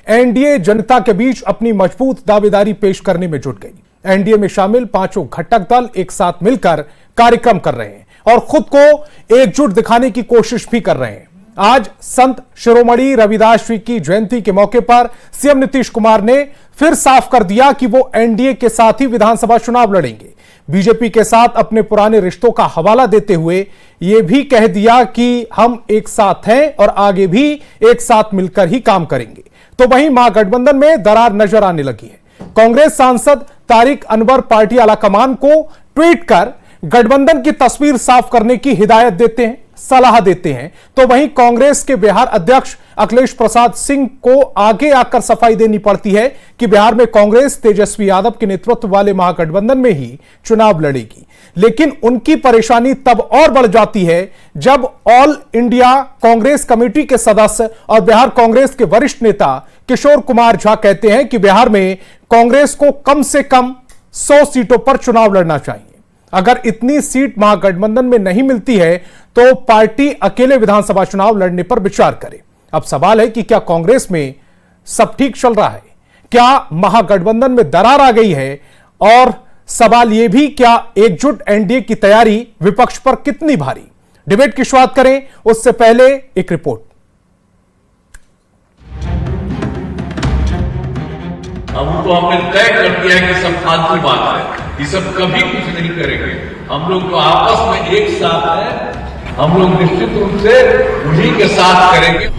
NDA जनता के बीच अपनी मजबूत दावेदारी पेश करने में जुट गई। एनडीए में शामिल पांचों घटक दल एक साथ मिलकर कार्यक्रम कर रहे हैं और खुद को एकजुट दिखाने की कोशिश भी कर रहे हैं। आज संत शिरोमणि रविदास जी की जयंती के मौके पर सीएम नीतीश कुमार ने फिर साफ कर दिया कि वो एनडीए के साथ ही विधानसभा चुनाव लड़ेंगे। बीजेपी के साथ अपने पुराने रिश्तों का हवाला देते हुए यह भी कह दिया कि हम एक साथ हैं और आगे भी एक साथ मिलकर ही काम करेंगे। तो वहीं महागठबंधन में दरार नजर आने लगी है। कांग्रेस सांसद तारिक अनवर पार्टी आलाकमान को ट्वीट कर गठबंधन की तस्वीर साफ करने की हिदायत देते हैं, सलाह देते हैं। तो वहीं कांग्रेस के बिहार अध्यक्ष अखिलेश प्रसाद सिंह को आगे आकर सफाई देनी पड़ती है कि बिहार में कांग्रेस तेजस्वी यादव के नेतृत्व वाले महागठबंधन में ही चुनाव लड़ेगी। लेकिन उनकी परेशानी तब और बढ़ जाती है जब ऑल इंडिया कांग्रेस कमेटी के सदस्य और बिहार कांग्रेस के वरिष्ठ नेता किशोर कुमार झा कहते हैं कि बिहार में कांग्रेस को कम से कम 100 सीटों पर चुनाव लड़ना चाहिए। अगर इतनी सीट महागठबंधन में नहीं मिलती है तो पार्टी अकेले विधानसभा चुनाव लड़ने पर विचार करे। अब सवाल है कि क्या कांग्रेस में सब ठीक चल रहा है? क्या महागठबंधन में दरार आ गई है? और सवाल यह भी, क्या एकजुट एनडीए की तैयारी विपक्ष पर कितनी भारी? डिबेट की शुरुआत करें उससे पहले एक रिपोर्ट। हमने तय कर दिया कि सब फालतू बात है, ये सब कभी कुछ नहीं करेंगे। हम लोग तो आपस में एक साथ हैं, हम लोग निश्चित रूप से उन्हीं के साथ करेंगे।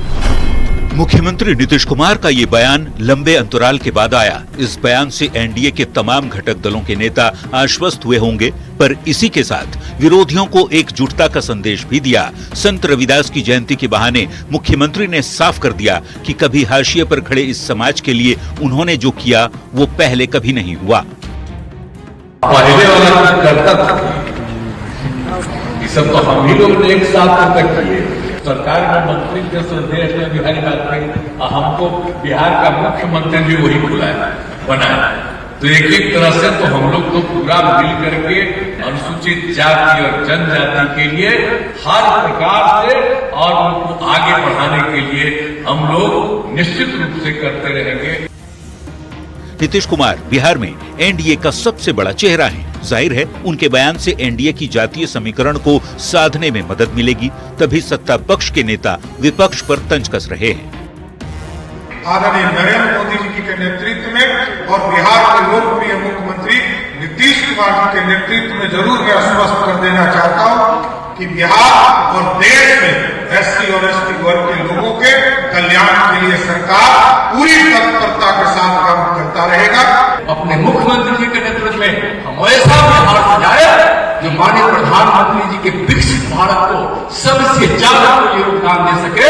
मुख्यमंत्री नीतीश कुमार का ये बयान लंबे अंतराल के बाद आया। इस बयान से एनडीए के तमाम घटक दलों के नेता आश्वस्त हुए होंगे, पर इसी के साथ विरोधियों को एकजुटता का संदेश भी दिया। संत रविदास की जयंती के बहाने मुख्यमंत्री ने साफ कर दिया कि कभी हाशिए पर खड़े इस समाज के लिए उन्होंने जो किया वो पहले कभी नहीं हुआ। पहले वाला करता था, ये सब तो हम ही लोग ने एक साथ तक किए। सरकार में मंत्री के संदेश में बिहारी वाजपेयी हमको बिहार का मुख्यमंत्री भी वही बुलाया बनाया। तो एक एक तरह से तो हम लोग तो पूरा मिल करके अनुसूचित जाति और जनजाति के लिए हर प्रकार से और उनको आगे बढ़ाने के लिए हम लोग निश्चित रूप से करते रहेंगे। नीतीश कुमार बिहार में एनडीए का सबसे बड़ा चेहरा है। जाहिर है उनके बयान से एनडीए की जातीय समीकरण को साधने में मदद मिलेगी, तभी सत्ता पक्ष के नेता विपक्ष पर तंज कस रहे हैं। आदरणीय नरेंद्र मोदी जी के नेतृत्व में और बिहार के लोकप्रिय मुख्यमंत्री नीतीश कुमार जी के नेतृत्व में जरूर मैं आश्वस्त कर देना चाहता हूं कि बिहार और देश में एससी और एसटी वर्ग के लोगों के कल्याण के लिए सरकार पूरी तत्परता के साथ काम करता रहेगा। अपने मुख्यमंत्री जी के नेतृत्व में हम ऐसा बिहार सजाए जो माननीय प्रधानमंत्री जी के विकसित भारत को सबसे ज्यादा योगदान दे सके।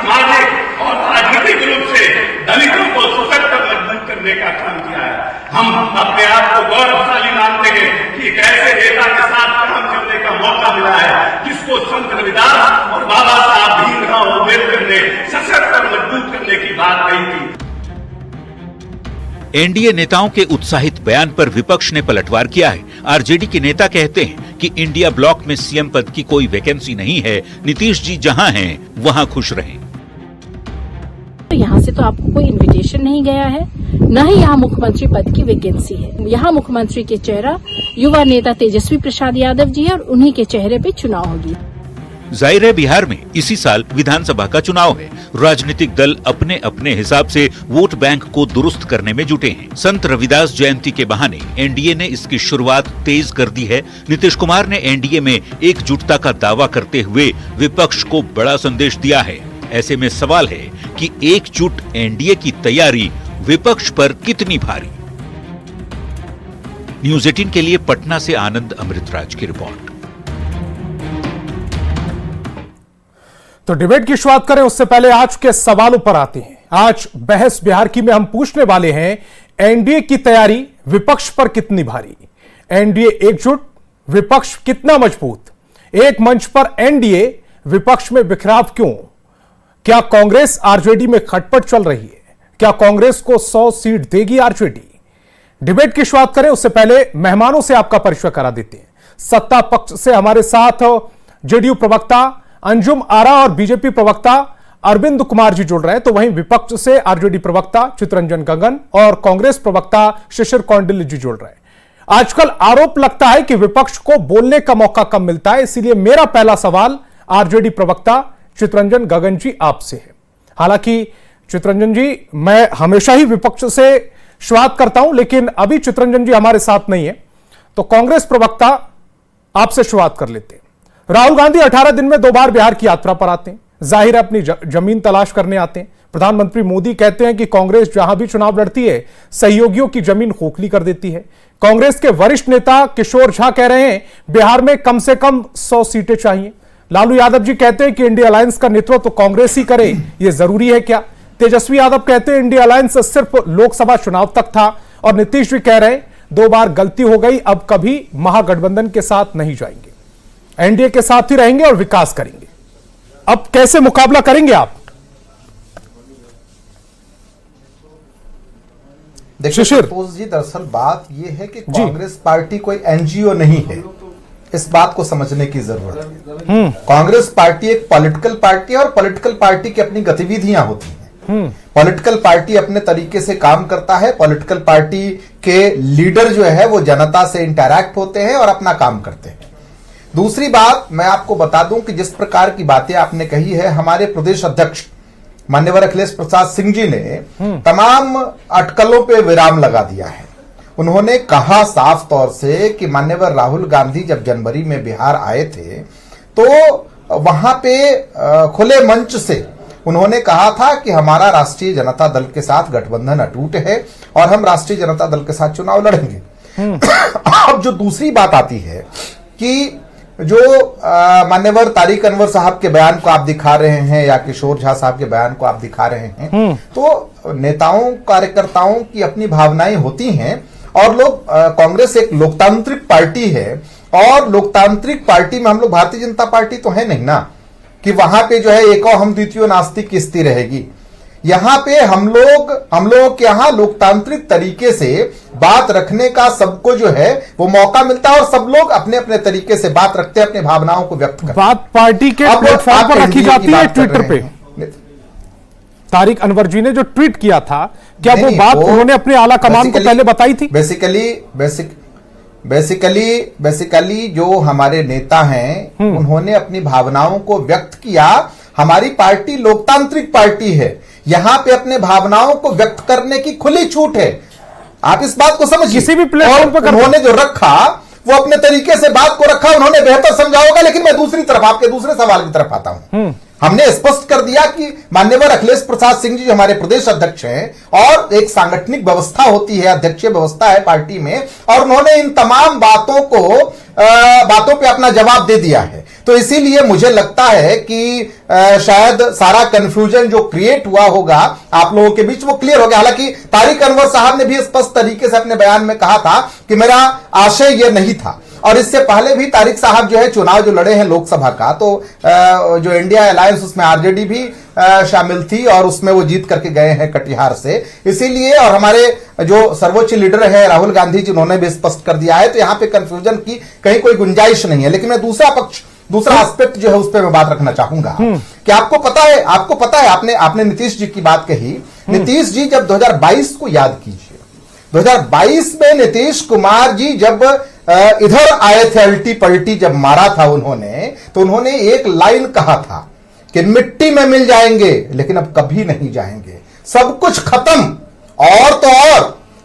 सामाजिक और राजनीतिक रूप से दलितों को सशक्त और मजबूत करने का काम किया है। हम अपने आप को गौरवशाली मानते हैं कि एक ऐसे नेता के साथ काम करने का मौका मिला है जिसको संत रविदास और बाबा साहब भीमराव अम्बेडकर ने सशक्त और मजबूत करने की बात कही थी। एनडीए नेताओं के उत्साहित बयान पर विपक्ष ने पलटवार किया है। आरजेडी के नेता कहते हैं कि इंडिया ब्लॉक में सीएम पद की कोई वैकेंसी नहीं है, नीतीश जी जहां हैं वहां खुश रहें। यहाँ से तो आपको कोई इनविटेशन नहीं गया है, न ही यहाँ मुख्यमंत्री पद की वैकेंसी है। यहाँ मुख्यमंत्री के चेहरा युवा नेता तेजस्वी प्रसाद यादव जी है और उन्हीं के चेहरे पे चुनाव होगी। जाहिर है बिहार में इसी साल विधानसभा का चुनाव है। राजनीतिक दल अपने अपने हिसाब से वोट बैंक को दुरुस्त करने में जुटे हैं। संत रविदास जयंती के बहाने एनडीए ने इसकी शुरुआत तेज कर दी है। नीतीश कुमार ने एनडीए में एकजुटता का दावा करते हुए विपक्ष को बड़ा संदेश दिया है। ऐसे में सवाल है कि एकजुट एनडीए की तैयारी विपक्ष पर कितनी भारी? न्यूज़ 18 के लिए पटना से आनंद अमृतराज की रिपोर्ट। तो डिबेट की शुरुआत करें उससे पहले आज के सवालों पर आते हैं। आज बहस बिहार की में हम पूछने वाले हैं, एनडीए की तैयारी विपक्ष पर कितनी भारी? एनडीए एकजुट, विपक्ष कितना मजबूत? एक मंच पर एनडीए, विपक्ष में बिखराव क्यों? क्या कांग्रेस आरजेडी में खटपट चल रही है? क्या कांग्रेस को 100 सीट देगी आरजेडी? डिबेट की शुरुआत करें उससे पहले मेहमानों से आपका परिचय करा देते हैं। सत्ता पक्ष से हमारे साथ जेडीयू प्रवक्ता अंजुम आरा और बीजेपी प्रवक्ता अरविंद कुमार जी जुड़ रहे हैं, तो वहीं विपक्ष से आरजेडी प्रवक्ता चितरंजन गगन और कांग्रेस प्रवक्ता शिशिर कौंडिल्य जी जुड़ रहे हैं। आजकल आरोप लगता है कि विपक्ष को बोलने का मौका कम मिलता है, इसलिए मेरा पहला सवाल आरजेडी प्रवक्ता चितरंजन गगन जी आपसे है। हालांकि चितरंजन जी, मैं हमेशा ही विपक्ष से शुरुआत करता हूं, लेकिन अभी चितरंजन जी हमारे साथ नहीं है, तो कांग्रेस प्रवक्ता आपसे शुरुआत कर लेते हैं। राहुल गांधी 18 दिन में 2 बार बिहार की यात्रा पर आते हैं, जाहिर है अपनी जमीन तलाश करने आते हैं। प्रधानमंत्री मोदी कहते हैं कि कांग्रेस जहां भी चुनाव लड़ती है सहयोगियों की जमीन खोखली कर देती है। कांग्रेस के वरिष्ठ नेता किशोर झा कह रहे हैं बिहार में कम से कम 100 सीटें चाहिए। लालू यादव जी कहते हैं कि इंडिया अलायंस का नेतृत्व तो कांग्रेस ही करे, यह जरूरी है क्या? तेजस्वी यादव कहते हैं इंडिया अलायंस सिर्फ लोकसभा चुनाव तक था। और नीतीश जी कह रहे हैं 2 बार गलती हो गई, अब कभी महागठबंधन के साथ नहीं जाएंगे, एनडीए के साथ ही रहेंगे और विकास करेंगे। अब कैसे मुकाबला करेंगे आप? देखिए संतोष जी, दरअसल बात यह है कि कांग्रेस पार्टी कोई एनजीओ नहीं है, इस बात को समझने की जरूरत है। कांग्रेस पार्टी एक पॉलिटिकल पार्टी है और पॉलिटिकल पार्टी की अपनी गतिविधियां होती हैं। पॉलिटिकल पार्टी अपने तरीके से काम करता है। पॉलिटिकल पार्टी के लीडर जो है वो जनता से इंटरैक्ट होते हैं और अपना काम करते हैं। दूसरी बात मैं आपको बता दूं कि जिस प्रकार की बातें आपने कही है, हमारे प्रदेश अध्यक्ष माननीय अखिलेश प्रसाद सिंह जी ने तमाम अटकलों पे विराम लगा दिया है। उन्होंने कहा साफ तौर से कि माननीय राहुल गांधी जब जनवरी में बिहार आए थे तो वहां पे खुले मंच से उन्होंने कहा था कि हमारा राष्ट्रीय जनता दल के साथ गठबंधन अटूट है और हम राष्ट्रीय जनता दल के साथ चुनाव लड़ेंगे। अब जो दूसरी बात आती है कि जो मान्यवर तारिक अनवर साहब के बयान को आप दिखा रहे हैं या किशोर झा साहब के बयान को आप दिखा रहे हैं, तो नेताओं कार्यकर्ताओं की अपनी भावनाएं होती हैं और लोग कांग्रेस एक लोकतांत्रिक पार्टी है और लोकतांत्रिक पार्टी में हम लोग भारतीय जनता पार्टी तो है नहीं ना कि वहां पे जो है एको हम द्वितीय नास्ति की स्थिति रहेगी। यहां पे हम लोगों के यहां लोकतांत्रिक तरीके से बात रखने का सबको जो है वो मौका मिलता है और सब लोग अपने अपने तरीके से बात रखते हैं, अपने भावनाओं को व्यक्त करते हैं। बात पार्टी के प्लेटफॉर्म पर रखी जाती है ट्विटर पे। तारिक अनवर जी ने जो ट्वीट किया था, क्या वो बात उन्होंने अपने आला कमान को पहले बताई थी? बेसिकली जो हमारे नेता हैं उन्होंने अपनी भावनाओं को व्यक्त किया। हमारी पार्टी लोकतांत्रिक पार्टी है, यहां पे अपने भावनाओं को व्यक्त करने की खुली छूट है। आप इस बात को समझिए। किसी भी प्लेटफॉर्म पर उन्होंने जो रखा वो अपने तरीके से बात को रखा, उन्होंने बेहतर समझा होगा। लेकिन मैं दूसरी तरफ आपके दूसरे सवाल की तरफ आता हूं। हमने स्पष्ट कर दिया कि माननीय अखिलेश प्रसाद सिंह जी जो हमारे प्रदेश अध्यक्ष हैं और एक सांगठनिक व्यवस्था होती है, अध्यक्षीय व्यवस्था है पार्टी में, और उन्होंने इन तमाम बातों पे अपना जवाब दे दिया है। तो इसीलिए मुझे लगता है कि शायद सारा कंफ्यूजन जो क्रिएट हुआ होगा आप लोगों के बीच वो क्लियर हो गया। हालांकि तारिक अनवर साहब ने भी स्पष्ट तरीके से अपने बयान में कहा था कि मेरा आशय यह नहीं था। और इससे पहले भी तारिक साहब जो है चुनाव जो लड़े हैं लोकसभा का, तो जो इंडिया अलायंस उसमें आरजेडी भी शामिल थी और उसमें वो जीत करके गए हैं कटिहार से। इसीलिए और हमारे जो सर्वोच्च लीडर है राहुल गांधी जी, उन्होंने भी स्पष्ट कर दिया है। तो यहां पे कंफ्यूजन की कहीं कोई गुंजाइश नहीं है। लेकिन मैं दूसरा एस्पेक्ट जो है उस पर मैं बात रखना चाहूंगा कि आपको पता है आपने नीतीश जी की बात कही। नीतीश जी जब 2022 को याद कीजिए, 2022 में नीतीश कुमार जी जब इधर आए थे, अल्टी पल्टी जब मारा था उन्होंने, तो उन्होंने एक लाइन कहा था कि मिट्टी में मिल जाएंगे लेकिन अब कभी नहीं जाएंगे, सब कुछ खत्म। और तो और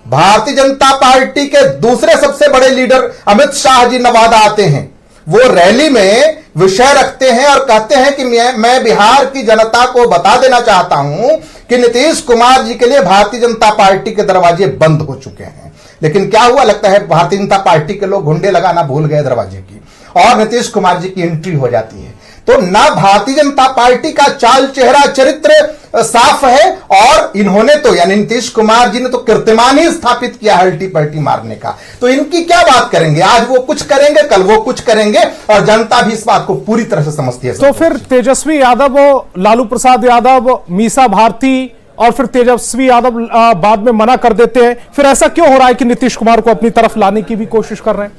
भारतीय जनता पार्टी के दूसरे सबसे बड़े लीडर अमित शाह जी नवादा आते हैं, वो रैली में विषय रखते हैं और कहते हैं कि मैं बिहार की जनता को बता देना चाहता हूं कि नीतीश कुमार जी के लिए भारतीय जनता पार्टी के दरवाजे बंद हो चुके हैं। लेकिन क्या हुआ, लगता है भारतीय जनता पार्टी के लोग घुंडे लगाना भूल गए दरवाजे की, और नीतीश कुमार जी की एंट्री हो जाती है। तो ना भारतीय जनता पार्टी का चाल चेहरा चरित्र साफ है, और इन्होंने तो यानी नीतीश कुमार जी ने तो कीर्तिमान ही स्थापित किया हल्टी पल्टी मारने का। तो इनकी क्या बात करेंगे, आज वो कुछ करेंगे कल वो कुछ करेंगे, और जनता भी इस बात को पूरी तरह से समझती है। तो फिर तेजस्वी यादव, लालू प्रसाद यादव, मीसा भारती और फिर तेजस्वी यादव बाद में मना कर देते हैं, फिर ऐसा क्यों हो रहा है कि नीतीश कुमार को अपनी तरफ लाने की भी कोशिश कर रहे हैं?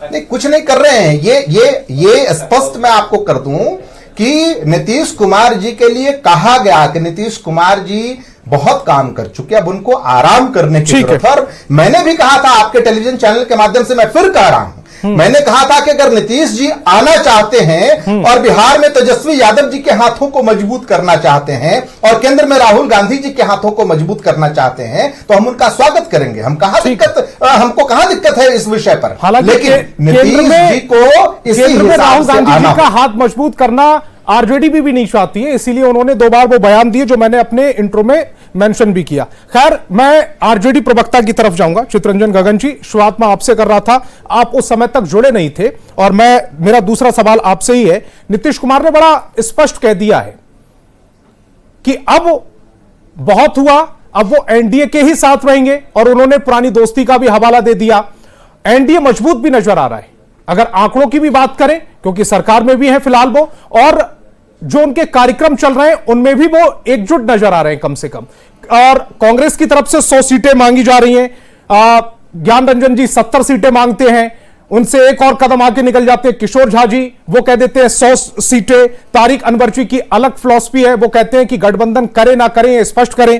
नहीं, कुछ नहीं कर रहे हैं। ये स्पष्ट मैं आपको कर दूं कि नीतीश कुमार जी के लिए कहा गया कि नीतीश कुमार जी बहुत काम कर चुके, अब उनको आराम करने की जरूरत है। और मैंने भी कहा था आपके टेलीविजन चैनल के माध्यम से, मैं फिर कह रहा हूं, मैंने कहा था कि अगर नीतीश जी आना चाहते हैं और बिहार में तेजस्वी यादव जी के हाथों को मजबूत करना चाहते हैं और केंद्र में राहुल गांधी जी के हाथों को मजबूत करना चाहते हैं, तो हम उनका स्वागत करेंगे। हमको कहां दिक्कत है इस विषय पर। लेकिन नीतीश जी को इसी हिसाब से आना, का हाथ मजबूत करना आरजेडी भी नहीं चाहती है, इसीलिए उन्होंने 2 बार वो बयान दिए जो मैंने अपने इंट्रो में मेंशन भी किया। खैर, मैं आरजेडी प्रवक्ता की तरफ जाऊंगा। चितरंजन गगन जी, शुरुआत में आपसे कर रहा था, आप उस समय तक जुड़े नहीं थे और मेरा दूसरा सवाल आपसे ही है। नीतीश कुमार ने बड़ा स्पष्ट कह दिया है कि अब बहुत हुआ, अब वो एनडीए के ही साथ रहेंगे और उन्होंने पुरानी दोस्ती का भी हवाला दे दिया। एनडीए मजबूत भी नजर आ रहा है अगर आंकड़ों की भी बात करें, क्योंकि सरकार में भी है फिलहाल वो, और जो उनके कार्यक्रम चल रहे हैं उनमें भी वो एकजुट नजर आ रहे हैं कम से कम। और कांग्रेस की तरफ से 100 सीटें मांगी जा रही हैं, ज्ञान रंजन जी 70 सीटें मांगते हैं, उनसे एक और कदम आगे निकल जाते हैं किशोर झा जी, वो कह देते हैं 100 सीटें। तारिक अनवरची की अलग फिलॉसफी है, वो कहते हैं कि गठबंधन करें ना करें स्पष्ट करें।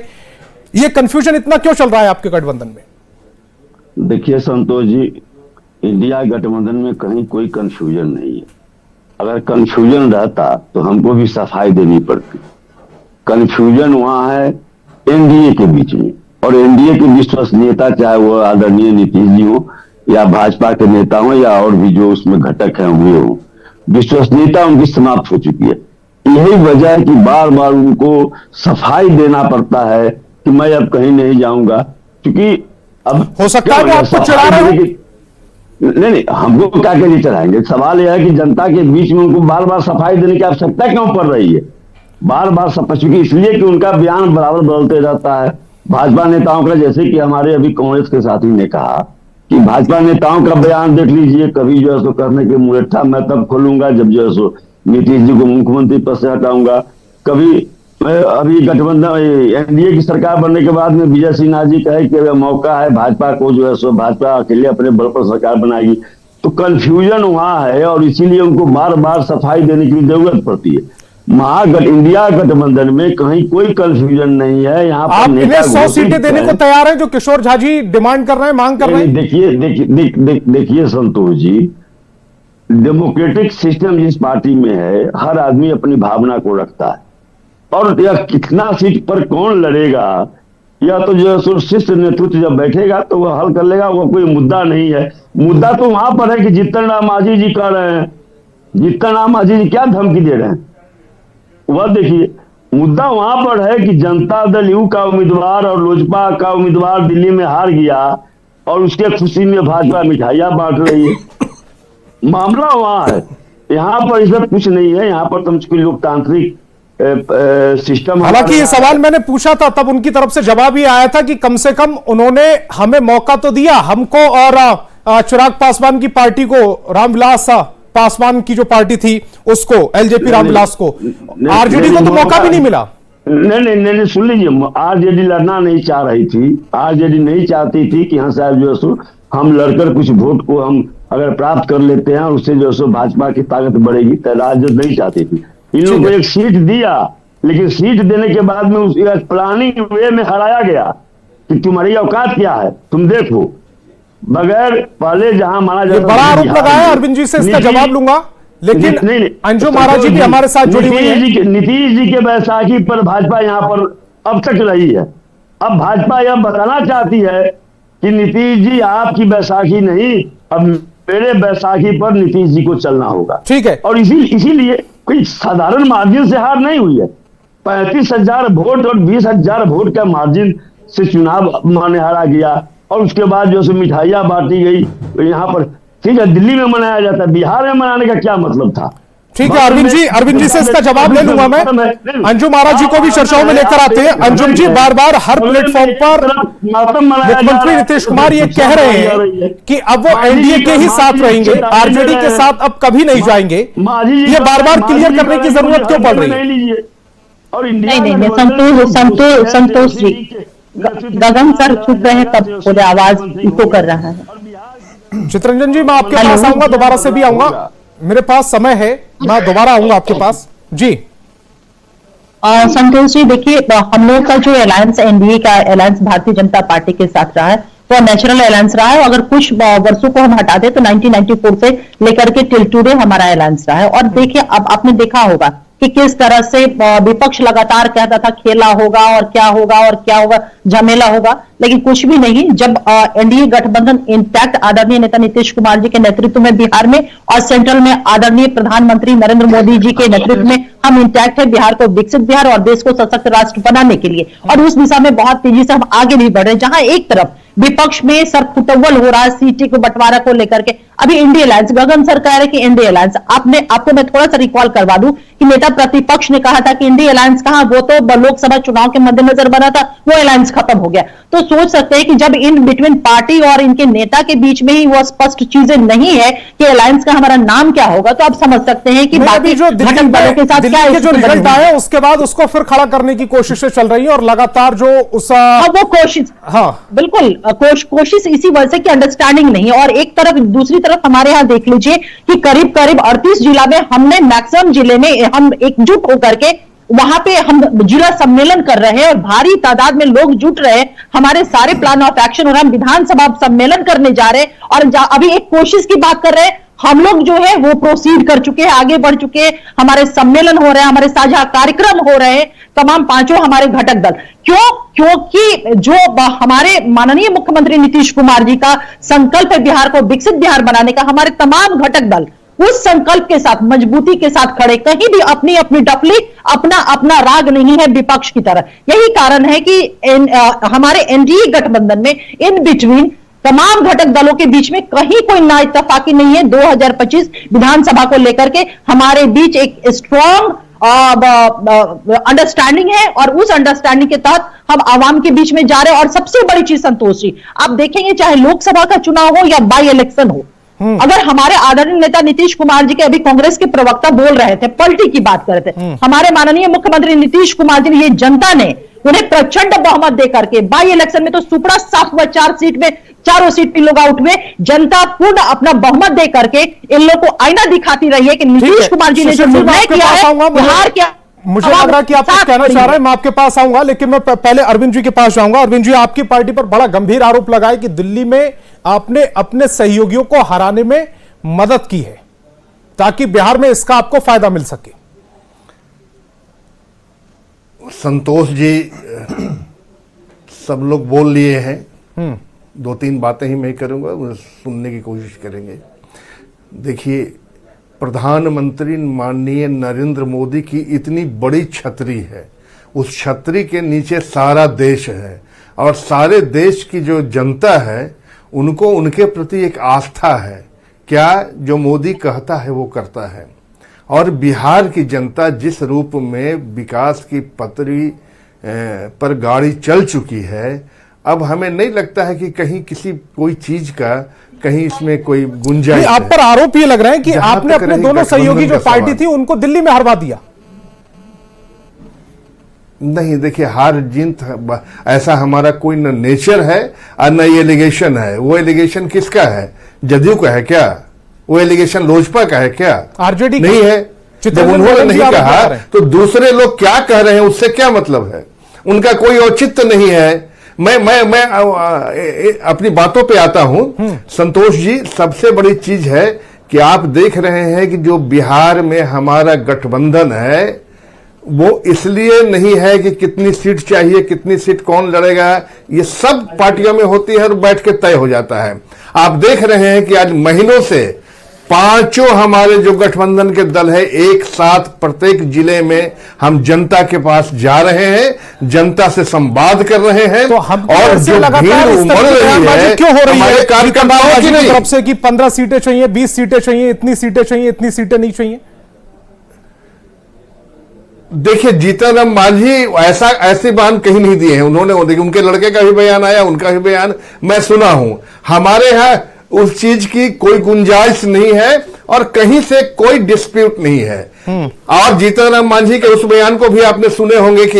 ये कंफ्यूजन इतना क्यों चल रहा है आपके गठबंधन में? देखिए संतोष जी, इंडिया गठबंधन में कहीं कोई कंफ्यूजन नहीं है। अगर कंफ्यूजन रहता तो हमको भी सफाई देनी पड़ती। कंफ्यूजन वहां है एनडीए के बीच में, और एनडीए के विश्वसनीयता, चाहे वो आदरणीय नीतीश जी हो या भाजपा के नेता हो या और भी जो उसमें घटक हैं वे हो, विश्वसनीयता उनकी समाप्त हो चुकी है। यही वजह है कि बार बार उनको सफाई देना पड़ता है कि मैं अब कहीं नहीं जाऊंगा, क्योंकि अब हो सकता है वो आपको चढ़ा रहे हो। नहीं, हमको क्या के लिए चढ़ाएंगे? सवाल यह है कि जनता के बीच में उनको बार बार सफाई देने की आवश्यकता क्यों पड़ रही है? बार बार चूंकि इसलिए कि उनका बयान बराबर बदलते रहता है। भाजपा नेताओं का, जैसे कि हमारे अभी कांग्रेस के साथी ने कहा कि भाजपा नेताओं का बयान देख लीजिए, कभी जो है सो करने के मुहूर्त मैं तब खोलूंगा जब जो है सो नीतीश जी को मुख्यमंत्री पद से हटाऊंगा। कभी अभी गठबंधन एनडीए की सरकार बनने के बाद में विजय सिन्हा जी कहे कि मौका है भाजपा को जो है सो भाजपा अकेले अपने बल पर सरकार बनाएगी। तो कंफ्यूजन वहां है और इसीलिए उनको बार बार सफाई देने की जरूरत पड़ती है। इंडिया गठबंधन में कहीं कोई कंफ्यूजन नहीं है। यहाँ पर आप इन्हें 100 सीटें देने को तैयार हैं जो किशोर झा जी डिमांड कर रहे हैं, मांग कर रहे हैं? देखिए संतोष जी, डेमोक्रेटिक सिस्टम जिस पार्टी में है, हर आदमी अपनी भावना को रखता है, और यह कितना सीट पर कौन लड़ेगा या तो जो शिष्ट नेतृत्व जब बैठेगा तो वह हल कर लेगा, वो कोई मुद्दा नहीं है। मुद्दा तो वहां पर है कि जीतन राम मांझी जी कह रहे हैं, जीतन राम मांझी जी क्या धमकी दे रहे हैं, वह देखिए। मुद्दा वहां पर है कि जनता दल यू का उम्मीदवार और लोजपा का उम्मीदवार दिल्ली में हार गया और उसके खुशी में भाजपा मिठाइयां बांट रही है। मामला वहां है, यहाँ पर इसमें कुछ नहीं है। यहाँ पर तो लोकतांत्रिक सिस्टम। हालांकि ये सवाल मैंने पूछा था, तब उनकी तरफ से जवाब ही आया था कि कम से कम उन्होंने हमें मौका तो दिया, हमको और चिराग पासवान की पार्टी को, रामविलास पासवान की जो पार्टी थी उसको, एलजेपी रामविलास को, आरजेडी को तो मौका भी नहीं मिला। नहीं, सुन लीजिए, आरजेडी लड़ना नहीं चाह रही थी। आरजेडी नहीं चाहती थी कि हाँ साहब जो है हम लड़कर कुछ वोट को हम अगर प्राप्त कर लेते हैं और उससे जो है भाजपा की ताकत बढ़ेगी, तो आरजेडी नहीं चाहती थी। इन लोगों को एक सीट दिया, लेकिन सीट देने के बाद में उस प्लानिंग वे में हराया गया कि तुम्हारी औकात क्या है, तुम देखो। बगैर पहले जहां माना जाता, बड़ा आरोप लगाया, अरविंद जी से इसका जवाब लूंगा, लेकिन अंजुम महाराज जी भी हमारे साथ जुड़ी हुई है। नीतीश जी के बैसाखी पर भाजपा यहां पर अब तक रही है। अब भाजपा यह बताना चाहती है कि नीतीश जी आपकी बैसाखी नहीं, अब मेरे बैसाखी पर नीतीश जी को चलना होगा। ठीक है, और इसीलिए कोई साधारण मार्जिन से हार नहीं हुई है। 35,000 वोट और 20,000 वोट का मार्जिन से चुनाव माने हारा गया, और उसके बाद जो है मिठाइयां बांटी गई। तो यहाँ पर ठीक है, दिल्ली में मनाया जाता है, बिहार में मनाने का क्या मतलब था? ठीक है, अरविंद जी से इसका जवाब ले लूंगा मैं। अंजुम महाराज जी को भी चर्चाओं में लेकर आते हैं। अंजुम जी, बार बार हर प्लेटफॉर्म पर मुख्यमंत्री नीतीश कुमार ये कह रहे हैं कि अब वो एनडीए के ही साथ रहेंगे, आरजेडी के साथ अब कभी नहीं जाएंगे। ये बार बार क्लियर करने की जरूरत क्यों पड़ रही है? नहीं, संतोष जी, गगन सर चुप गए हैं, तब पूरे आवाज इको कर रहा है। चितरंजन जी, मैं आपके पास आऊंगा, दोबारा से भी आऊंगा, मेरे पास समय है, मैं दोबारा आऊंगा आपके पास। जी संतोष जी, देखिए हम लोग का जो अलायंस एनडीए का अलायंस भारतीय जनता पार्टी के साथ रहा है वो नेचुरल अलायंस रहा है। अगर कुछ वर्षों को हम हटा दें तो 1994 से लेकर के टिल टुडे हमारा अलायंस रहा है। और देखिए अब आपने देखा होगा कि किस तरह से विपक्ष लगातार कहता था खेला होगा और क्या होगा झमेला होगा, लेकिन कुछ भी नहीं। जब एनडीए गठबंधन इंटैक्ट आदरणीय नेता नीतीश कुमार जी के नेतृत्व में बिहार में और सेंट्रल में आदरणीय प्रधानमंत्री नरेंद्र मोदी जी के नेतृत्व में हम इंटैक्ट है बिहार को विकसित बिहार और देश को सशक्त राष्ट्र बनाने के लिए, और उस दिशा में बहुत तेजी से हम आगे भी बढ़ रहे हैं। जहां एक तरफ विपक्ष में सर फुटबॉल हो रहा है सीटें को बंटवारा को लेकर के, अभी इंडिया अलायंस, गगन सर कह रहे कि इंडिया अलायंस, आपको मैं थोड़ा सा रिकॉल करवा दूं कि नेता प्रतिपक्ष ने कहा था कि इंडिया अलायंस कहां, वो तो लोकसभा चुनाव के मद्देनजर बना था, वो अलायंस खत्म हो गया। तो सोच सकते हैं कि जब इन बिटवीन पार्टी और इनके नेता के बीच में ही वो स्पष्ट चीजें नहीं है कि अलायंस का हमारा नाम क्या होगा, तो आप समझ सकते हैं कि बाकी जो घटक दलों के साथ क्या जो रिजल्ट आया उसके बाद उसको फिर खड़ा करने की कोशिशें चल रही है और लगातार जो वो कोशिश, हाँ बिल्कुल कोशिश इसी वजह से कि अंडरस्टैंडिंग नहीं है। और एक तरफ दूसरी तरफ हमारे यहाँ देख लीजिए कि करीब 38 जिला में हमने मैक्सिमम जिले में हम एकजुट होकर के वहां पे हम जिला सम्मेलन कर रहे हैं और भारी तादाद में लोग जुट रहे हैं। हमारे सारे प्लान ऑफ एक्शन और हम विधानसभा सम्मेलन करने जा रहे हैं और अभी एक कोशिश की बात कर रहे हैं। हम लोग जो है वो प्रोसीड कर चुके हैं, आगे बढ़ चुके हैं, हमारे सम्मेलन हो रहे हैं, हमारे साझा कार्यक्रम हो रहे हैं, तमाम पांचों हमारे घटक दल। क्योंकि जो हमारे माननीय मुख्यमंत्री नीतीश कुमार जी का संकल्प है बिहार को विकसित बिहार बनाने का, हमारे तमाम घटक दल उस संकल्प के साथ मजबूती के साथ खड़े, कहीं भी अपनी अपनी डफली अपना राग नहीं है विपक्ष की तरह। यही कारण है कि हमारे एनडीए गठबंधन में इन बिटवीन तमाम घटक दलों के बीच में कहीं कोई ना इत्तेफाकी नहीं है। 2025 विधानसभा को लेकर के हमारे बीच एक स्ट्रॉन्ग अंडरस्टैंडिंग है और उस अंडरस्टैंडिंग के तहत हम आवाम के बीच में जा रहे हैं। और सबसे बड़ी चीज संतोष जी, आप देखेंगे चाहे लोकसभा का चुनाव हो या बाई इलेक्शन हो, अगर हमारे आदरणीय नेता नीतीश कुमार जी के, अभी कांग्रेस के प्रवक्ता बोल रहे थे, पलटी की बात कर रहे थे, हमारे माननीय मुख्यमंत्री नीतीश कुमार जी ने, ये जनता ने उन्हें प्रचंड बहुमत देकर के बाई इलेक्शन में तो सुपड़ा साफ हुआ, 4 सीट में चारों सीट पे लोग आउट हुए। जनता पूर्ण अपना बहुमत दे करके इन लोगों को आईना दिखाती रही है कि नीतीश कुमार जी ने जो निर्णय किया है बिहार क्या, मुझे लग रहा है कि आप कुछ कहना चाह रहे हैं, मैं आपके पास आऊंगा, लेकिन मैं पहले अरविंद जी के पास जाऊंगा। अरविंद जी, आपकी पार्टी पर बड़ा गंभीर आरोप लगा है कि दिल्ली में आपने अपने सहयोगियों को हराने में मदद की है ताकि बिहार में इसका आपको फायदा मिल सके। संतोष जी, सब लोग बोल लिए हैं, 2-3 बातें ही मैं करूंगा, उन्हें सुनने की कोशिश करेंगे। देखिए, प्रधानमंत्री माननीय नरेंद्र मोदी की इतनी बड़ी छतरी है, उस छतरी के नीचे सारा देश है और सारे देश की जो जनता है उनको उनके प्रति एक आस्था है। क्या जो मोदी कहता है वो करता है। और बिहार की जनता जिस रूप में विकास की पटरी पर गाड़ी चल चुकी है, अब हमें नहीं लगता है कि कहीं किसी कोई चीज का कहीं इसमें कोई गुंजाइश। आप पर आरोप ये लग रहा है कि आपने अपने दोनों सहयोगी जो पार्टी थी उनको दिल्ली में हरवा दिया। नहीं, देखिए, हार जीत ऐसा हमारा कोई न नेचर है और न ये एलिगेशन है। वो एलिगेशन किसका है? जदयू का है क्या? वो एलिगेशन लोजपा का है क्या? आरजेडी नहीं है। जब उन्होंने नहीं कहा तो दूसरे लोग क्या कह रहे हैं उससे क्या मतलब है? उनका कोई औचित्य नहीं है। मैं अपनी बातों पे आता हूं। संतोष जी, सबसे बड़ी चीज है कि आप देख रहे हैं कि जो बिहार में हमारा गठबंधन है वो इसलिए नहीं है कि कितनी सीट चाहिए, कितनी सीट कौन लड़ेगा, ये सब पार्टियों में होती है और बैठ के तय हो जाता है। आप देख रहे हैं कि आज महीनों से पांचों हमारे जो गठबंधन के दल है एक साथ प्रत्येक जिले में हम जनता के पास जा रहे हैं, जनता से संवाद कर रहे हैं। तो हम और जो भीड़ उमड़ रही है क्यों हो रही है कार्यकर्ताओं की तरफ से कि 15 सीटें चाहिए, 20 सीटें चाहिए, इतनी सीटें चाहिए, इतनी सीटें नहीं चाहिए? देखिए, जीतन राम मांझी ऐसे बयान कहीं नहीं दिए हैं उन्होंने। देखिए, उनके लड़के का भी बयान आया, उनका भी बयान मैं सुना हूं। हमारे यहां उस चीज की कोई गुंजाइश नहीं है और कहीं से कोई डिस्प्यूट नहीं है। और जीतन राम मांझी के उस बयान को भी आपने सुने होंगे कि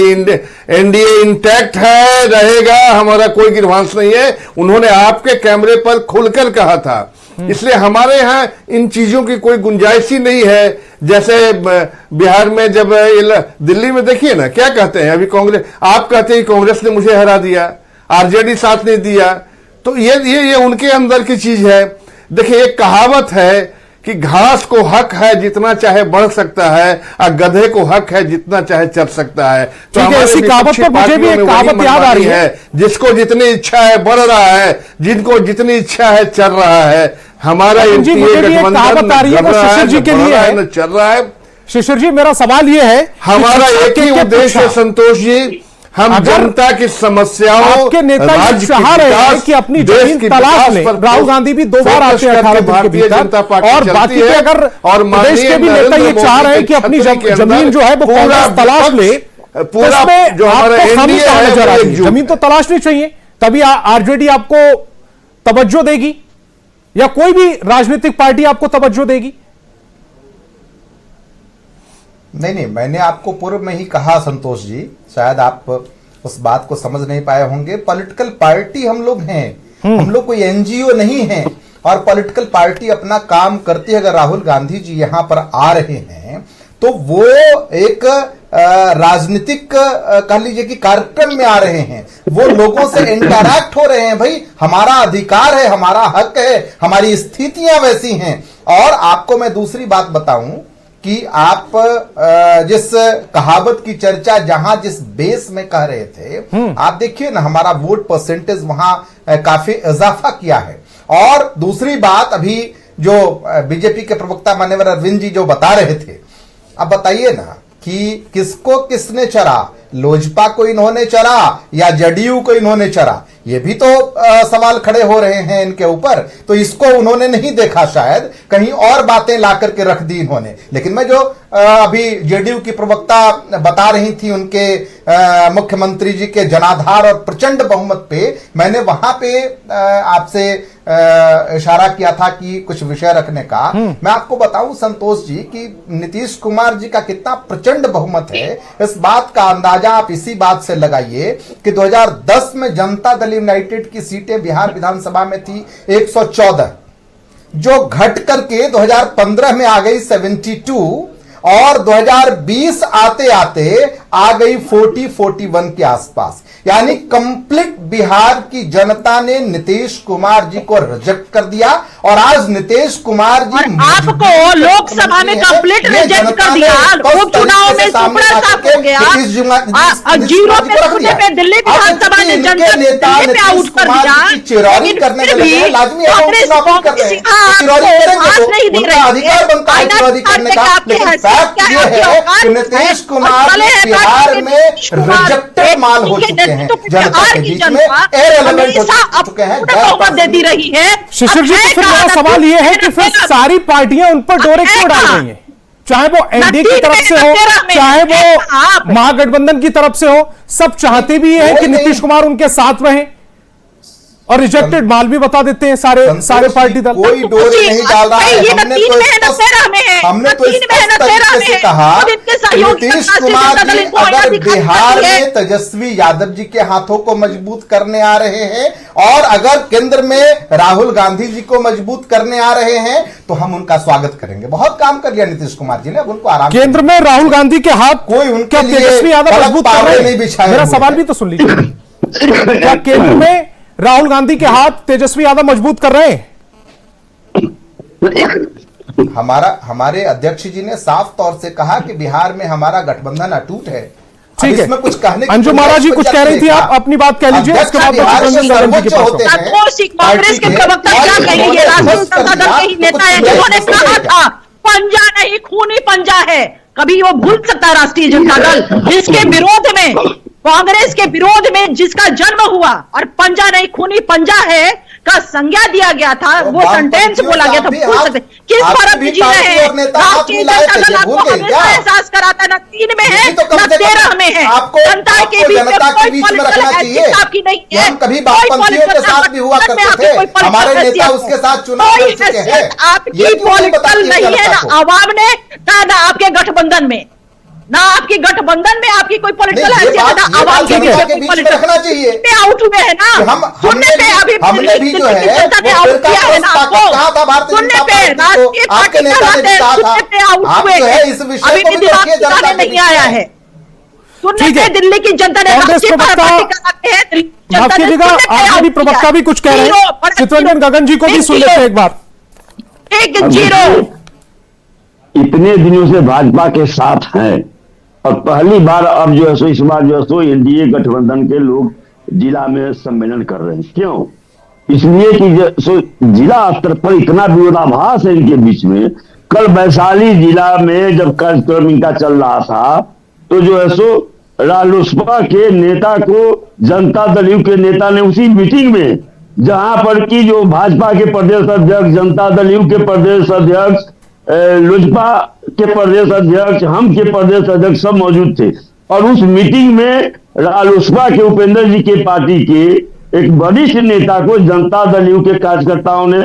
एनडीए इंटैक्ट है, रहेगा, हमारा कोई गिरवांश नहीं है। उन्होंने आपके कैमरे पर खुलकर कहा था। इसलिए हमारे यहां इन चीजों की कोई गुंजाइश ही नहीं है जैसे बिहार में जब दिल्ली में देखिए ना क्या कहते हैं, अभी कांग्रेस, आप कहते हैं कांग्रेस ने मुझे हरा दिया, आरजेडी साथ नहीं दिया, तो ये उनके अंदर की चीज है। देखिए एक कहावत है कि घास को हक है जितना चाहे बढ़ सकता है और गधे को हक है जितना चाहे चल सकता है। तो ऐसी कहावत पर मुझे भी एक कहावत याद आ रही है, जिसको जितनी इच्छा है बढ़ रहा है, जिनको जितनी इच्छा है चल रहा है। हमारा कहावत आ रही है शिशिर जी के लिए न चल रहा है। शिशिर जी मेरा सवाल ये है, हमारा एक ही उद्देश्य है संतोष जी, हम जनता की समस्याओं, के नेता ये चाह रहे हैं कि अपनी जमीन तलाश लें। राहुल गांधी भी 2 बार आते हैं 18 दिन के भीतर, और बाकी के अगर प्रदेश के भी नेता ये चाह रहे हैं कि अपनी जमीन जो है वो कांग्रेस तलाश ले, पूरा जो हमारा एनडीए है जमीन तो तलाशनी चाहिए, तभी आरजेडी आपको तवज्जो देगी या कोई भी राजनीतिक पार्टी आपको तवज्जो देगी। नहीं, मैंने आपको पूर्व में ही कहा संतोष जी, शायद आप उस बात को समझ नहीं पाए होंगे। पॉलिटिकल पार्टी हम लोग हैं, हम लोग कोई एनजीओ नहीं है, और पॉलिटिकल पार्टी अपना काम करती है। अगर राहुल गांधी जी यहां पर आ रहे हैं तो वो एक राजनीतिक कह लीजिए कि कार्यक्रम में आ रहे हैं, वो लोगों से इंटरैक्ट हो रहे हैं। भाई हमारा अधिकार है, हमारा हक है, हमारी स्थितियां वैसी हैं। और आपको मैं दूसरी बात बताऊं कि आप जिस कहावत की चर्चा जहां जिस बेस में कह रहे थे, आप देखिए ना हमारा वोट परसेंटेज वहां काफी इजाफा किया है। और दूसरी बात, अभी जो बीजेपी के प्रवक्ता मान्यवर अरविंद जी जो बता रहे थे, अब बताइए ना कि किसको किसने चरा, लोजपा को इन्होंने चरा या जदयू को इन्होंने चरा, ये भी तो सवाल खड़े हो रहे हैं इनके ऊपर। तो इसको उन्होंने नहीं देखा, शायद कहीं और बातें ला करके रख दी इन्होंने। लेकिन मैं जो अभी जेडीयू की प्रवक्ता बता रही थी उनके मुख्यमंत्री जी के जनाधार और प्रचंड बहुमत पे, मैंने वहां पे आपसे इशारा किया था कि कुछ विषय रखने का। मैं आपको बताऊं संतोष जी कि नीतीश कुमार जी का कितना प्रचंड बहुमत है, इस बात का अंदाजा आप इसी बात से लगाइए कि 2010 में जनता दल यूनाइटेड की सीटें बिहार विधानसभा में थी 114, जो घट करके 2015 में आ गई 72, और 2020 आते आते आ गई 41 के आसपास। यानी कंप्लीट बिहार की जनता ने नीतीश कुमार जी को रिजेक्ट कर दिया, और आज नीतीश कुमार जी आपको लोकसभा में कंप्लीट रिजेक्ट कर दिया, उपचुनाव में सुपड़ा साफ हो गया, जीरो पे दिल्ली विधानसभा ने जनता पे आउट कर दिया। चिरौरी करने के लिए लाजमी है वो चुनाव कर रहे हैं, चिरौरी करेंगे, उनका अधिकार बनता है चिरौरी करने का। लेकिन फैक्ट ये है कि नीतीश कुमार बिहार में रिजेक्टेड माल हो चुके हैं, जनता के बीच में इररिलेवेंट हो चुके हैं, बहुमत देती रही है। शिशिर जी, तो फिर मेरा सवाल यह है कि फिर सारी पार्टियां उन पर डोरे क्यों डाल रही हैं? चाहे वो एनडीए की तरफ से हो, चाहे वो महागठबंधन की तरफ से हो, सब चाहते भी है कि नीतीश कुमार उनके साथ रहें, और रिजेक्टेड माल भी बता देते हैं सारे पार्टी दल। कोई डोरे नहीं डाल रहा है। हमने तो स्पष्ट तरीके से कहा नीतीश कुमार जी अगर बिहार में तेजस्वी यादव जी के हाथों को मजबूत करने आ रहे हैं, और अगर केंद्र में राहुल गांधी जी को मजबूत करने आ रहे हैं, तो हम उनका स्वागत करेंगे। बहुत काम कर लिया नीतीश कुमार जी ने, अब उनको आराम। केंद्र में राहुल गांधी के हाथ कोई उनके लिए तेजस्वी यादव मजबूत कर रहे हैं? नहीं बिछाए। मेरा सवाल भी तो सुन लीजिए। क्या केंद्र में राहुल गांधी के हाथ तेजस्वी यादव मजबूत कर रहे हैं? हमारे अध्यक्ष जी ने साफ तौर से कहा कि बिहार में हमारा गठबंधन अटूट है। ठीक है, इसमें कुछ कहने अंजू महाराज जी कुछ कह रही थी, आप अपनी बात कह लीजिए, उसके बाद कांग्रेस के प्रवक्ता क्या कहेंगे? राष्ट्रीय जनता दल के ही नेता है जिन्होंने कहा था पंजा नहीं खूनी पंजा है। कभी वो भूल सकता है राष्ट्रीय जनता दल, जिसके विरोध में, कांग्रेस के विरोध में जिसका जन्म हुआ, और पंजा नहीं खूनी पंजा है का संज्ञा दिया गया था, वो सेंटेंस बोला गया था। भूल सकते किस भारत में जी रहे हैं? राष्ट्रीय जनता दल आपको हमेशा एहसास कराता है, न 3 में है न 13 में है। जनता के बीच में कोई पॉलिटिकल एथिक्स आपकी नहीं है। हम कभी बापंथियों के साथ भी हुआ करते थे, हमारे नेता उसके साथ चुनाव लड़ चुके हैं। आपकी पॉलिटिकल नहीं है, ना आवाम ने ना आपके गठबंधन में। ना आपकी गठबंधन में आपकी कोई पॉलिटिकल नहीं, ये हैसियत है, बात- ना ये आवाज बात जनता के बीच में रखना चाहिए। पे आउट हुए हैं ना, सुनने पे अभी हमने भी जो है जनता ने वो आउट फिर किया है ना आपको, कहा था भारतीय सुनने जनता पे पार्टी को, राष्ट्रीय आपके पार्टी नेता का ने भी कहा सुनने पे था, आउट आप हुए जो है हैं। इस विषय अभी को भी भी दिमाग रखिए जनता ठिकाने के नहीं बीच आया में। है। सुनने ठीक पे है। दिल्ली की जनता ने कांग्रेस राष्ट्रीय प्रवक्ता पार्टी कराते हैं, दिल्ली की जनता ने माफिएगा, सुनने पे आरजेडी आउट प्रवक्ता किया भी कुछ कह रहे हैं। जीरो, चित्तरंजन गगन जी को भी सुन लेते हैं एक बार। एक जीरो। इतने दिनों से भाजपा के साथ हैं और पहली बार अब जो है सो इस बार जो है सो एनडीए गठबंधन के लोग जिला में सम्मेलन कर रहे हैं। क्यों? इसलिए कि सो जिला स्तर पर इतना विरोधाभास है इनके बीच में। कल वैशाली जिला में जब कार्यक्रम इनका चल रहा था तो जो है सो रालोसपा के नेता को जनता दल यू के नेता ने उसी मीटिंग में, जहां पर की जो भाजपा के प्रदेश अध्यक्ष, जनता दल यू के प्रदेश अध्यक्ष, लोजपा के प्रदेश अध्यक्ष, हम के प्रदेश अध्यक्ष सब मौजूद थे और उस मीटिंग में रालोसपा के उपेंद्र जी के पार्टी के एक वरिष्ठ नेता को जनता दल यू के कार्यकर्ताओं ने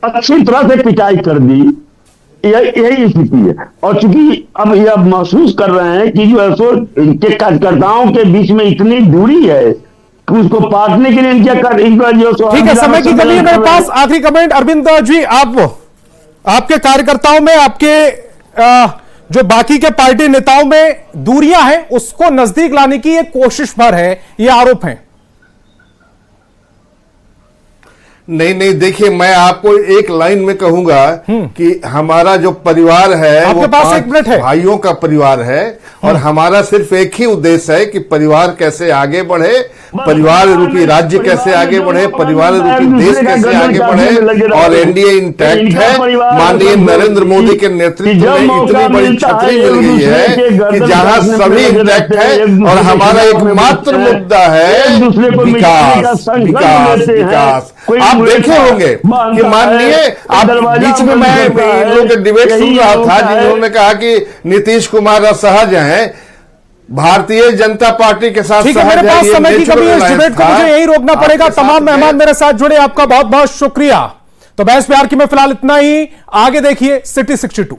अच्छी तरह से पिटाई कर दी। यही स्थिति है और चूंकि अब यह महसूस कर रहे हैं कि जो है सो इनके कार्यकर्ताओं के बीच में इतनी दूरी है कि उसको पाटने के लिए इनका जो सो ठीक है, समय की कमी है मेरे पास। आखिरी कमेंट अरविंद जी, आपके कार्यकर्ताओं में, आपके जो बाकी के पार्टी नेताओं में दूरियां हैं उसको नजदीक लाने की एक कोशिश भर है, ये आरोप है। नहीं, देखिए मैं आपको एक लाइन में कहूंगा कि हमारा जो परिवार है आपके वो पास एक मिनट है। भाइयों का परिवार है और हमारा सिर्फ एक ही उद्देश्य है कि परिवार कैसे आगे बढ़े, परिवार रूपी राज्य कैसे आगे बढ़े, परिवार रूपी देश कैसे आगे बढ़े और एनडीए इंटैक्ट है। माननीय नरेंद्र मोदी के नेतृत्व में इतनी बड़ी छतरी मिल गई है कि जहां सभी इंटैक्ट है और हमारा एकमात्र मुद्दा है विकास, विकास, विकास। आप देखे होंगे कि माननीय आप बीच में मैं इन लोगों के डिबेट सुन रहा था जिन्होंने कहा कि नीतीश कुमार असहज हैं, भारतीय जनता पार्टी के साथ। ठीक है, मेरे पास समय की कमी है, इस डिबेट को मुझे यही रोकना पड़ेगा। तमाम मेहमान मेरे साथ जुड़े, आपका बहुत बहुत शुक्रिया। तो बहस प्यार की में फिलहाल इतना ही। आगे देखिए सिटी 62।